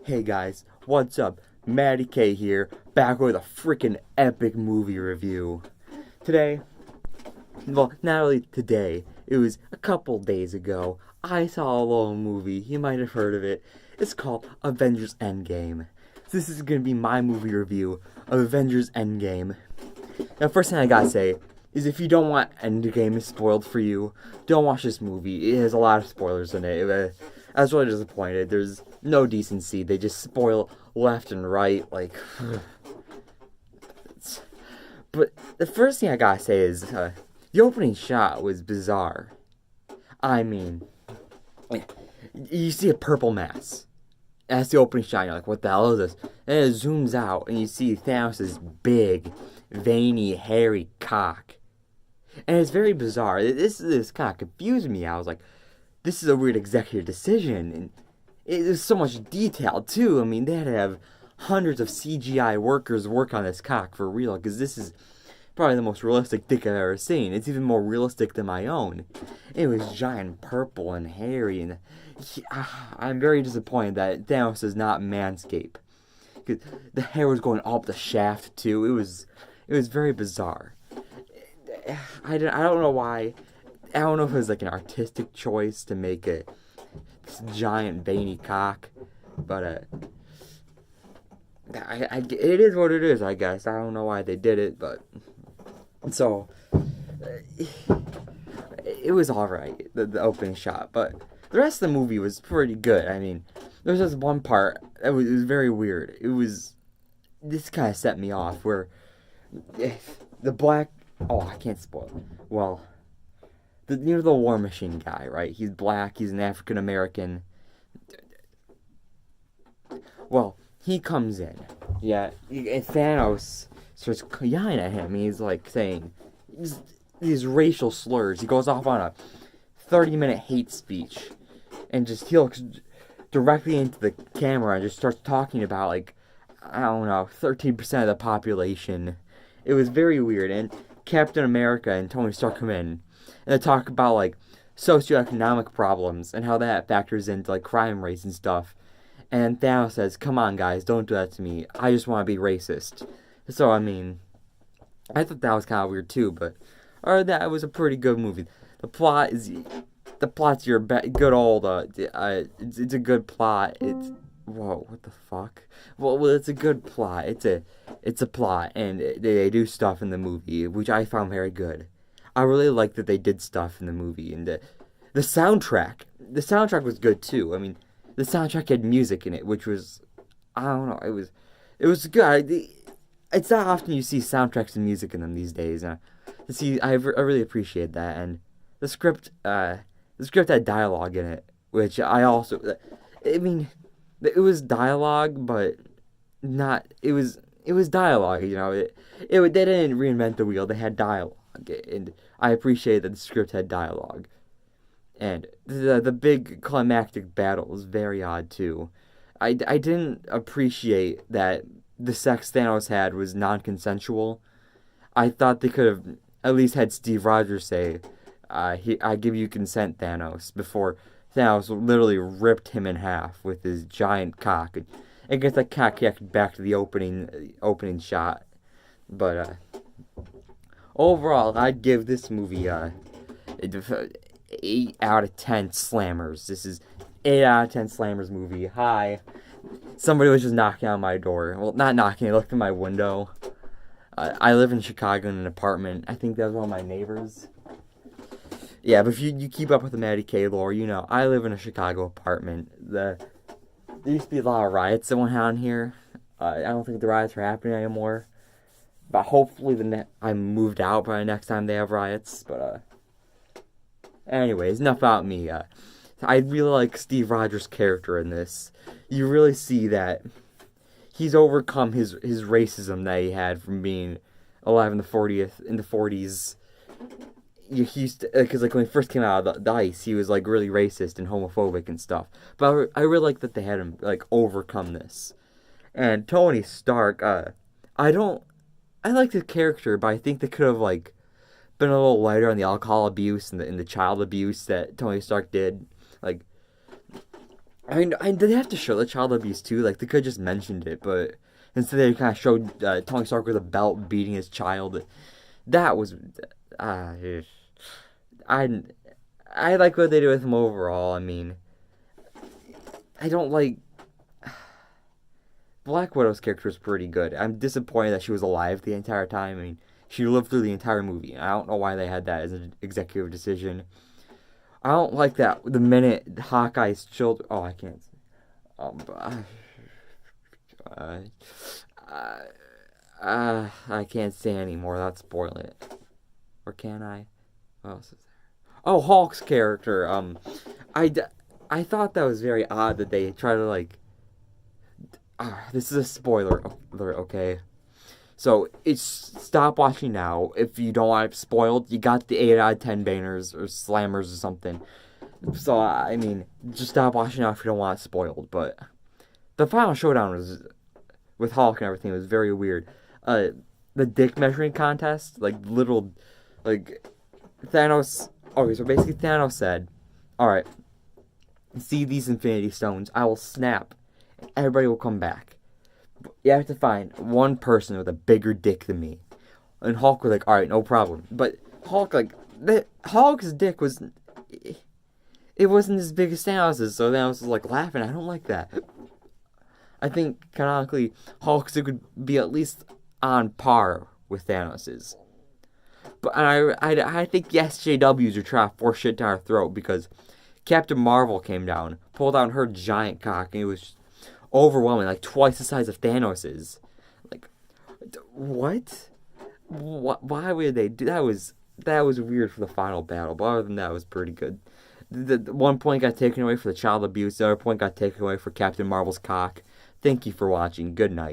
Hey guys, what's up? Matty K here, back with a freaking epic movie review. Today, well, not really today, it was a couple days ago, I saw a little movie, you might have heard of it. It's called Avengers Endgame. This is gonna be my movie review of Avengers Endgame. Now, first thing I gotta say is if you don't want Endgame spoiled for you, don't watch this movie. It has a lot of spoilers in it. I was really disappointed. There's no decency. They just spoil left and right. But the first thing I gotta say is the opening shot was bizarre. I mean, you see a purple mass. That's the opening shot. You're like, what the hell is this? And it zooms out, and you see Thanos' big, veiny, hairy cock. And it's very bizarre. This kind of confused me. I was like, this is a weird executive decision. And there's so much detail, too. I mean, they had to have hundreds of CGI workers work on this cock for real, because this is probably the most realistic dick I've ever seen. It's even more realistic than my own. It was giant, purple, and hairy, and I'm very disappointed that Thanos does not manscape. Cause the hair was going up the shaft too. It was very bizarre. I don't know why. I don't know if it was like an artistic choice to make this giant veiny cock, but it is what it is. I guess I don't know why they did it, but so it was all right. The opening shot, but the rest of the movie was pretty good. I mean, there was just one part that was very weird. This kind of set me off where the black. Oh, I can't spoil it. Well, the War Machine guy, right? He's black. He's an African American. Well, he comes in. Yeah, and Thanos starts yelling at him. He's like saying these racial slurs. He goes off on a 30-minute hate speech, and he looks directly into the camera and just starts talking about, like, I don't know, 13% of the population. It was very weird. And Captain America and Tony Stark come in, and they talk about, like, socioeconomic problems and how that factors into, like, crime rates and stuff. And Thanos says, come on, guys, don't do that to me. I just want to be racist. So, I mean, I thought that was kind of weird, too, but that was a pretty good movie. The plot's your good old, it's a good plot. Whoa, what the fuck? Well, it's a good plot. It's a plot, and they do stuff in the movie, which I found very good. I really liked that they did stuff in the movie, and the soundtrack was good too. I mean, the soundtrack had music in it, which was, I don't know, it was good. It's not often you see soundtracks and music in them these days. I really appreciate that, and the script had dialogue in it, which I mean, it was dialogue, but not, it was dialogue, they didn't reinvent the wheel, they had dialogue, and I appreciate that the script had dialogue. And the big climactic battle was very odd, too. I didn't appreciate that the sex Thanos had was non-consensual. I thought they could have at least had Steve Rogers say, I give you consent, Thanos, before Thanos literally ripped him in half with his giant cock. And gets that cock back to the opening shot. But overall, I'd give this movie 8 out of 10 slammers. This is 8 out of 10 slammers movie. Hi. Somebody was just knocking on my door. Well, not knocking, they looked in my window. I live in Chicago in an apartment. I think that was one of my neighbors. Yeah, but if you keep up with the Matty K lore, I live in a Chicago apartment. There used to be a lot of riots that went on here. I don't think the riots are happening anymore. But hopefully I'm moved out by the next time they have riots. But anyways, enough about me. I really like Steve Rogers' character in this. You really see that he's overcome his racism that he had from being alive in the 40s. Because when he first came out of the ice, he was like really racist and homophobic and stuff. But I really like that they had him like overcome this. And Tony Stark, I like the character, but I think they could have like been a little lighter on the alcohol abuse and the child abuse that Tony Stark did. Like, did they have to show the child abuse too? Like, they could have just mentioned it, but instead they kind of showed Tony Stark with a belt beating his child. That was, uh, I, I like what they did with him overall. I mean, I don't like Black Widow's character was pretty good. I'm disappointed that she was alive the entire time. I mean, she lived through the entire movie. I don't know why they had that as an executive decision. I don't like that the minute Hawkeye's children. Oh, I can't. Um, uh, I can't say anymore without spoiling it. Or can I? What else is there? Oh, Hulk's character. I, I thought that was very odd that they try to like. This is a spoiler alert, okay? So it's stop watching now if you don't want it spoiled. You got the 8 out of 10 banners or slammers or something. So I mean, just stop watching now if you don't want it spoiled. But the final showdown was with Hulk and everything was very weird. The dick measuring contest, like little, like Thanos. Okay, so basically Thanos said, "All right, see these Infinity Stones. I will snap. Everybody will come back. You have to find one person with a bigger dick than me." And Hulk was like, "All right, no problem." But Hulk, like, Hulk's dick was, it wasn't as big as Thanos's, so Thanos was like laughing. I don't like that. I think canonically, Hulk's dick would be at least on par with Thanos's. But I think the SJWs are trying to force shit down our throat because Captain Marvel came down, pulled out her giant cock, and it was overwhelming, like twice the size of Thanos's. Like, what? Why would they do that? Was weird for the final battle, but other than that, it was pretty good. The one point got taken away for the child abuse. The other point got taken away for Captain Marvel's cock. Thank you for watching. Good night.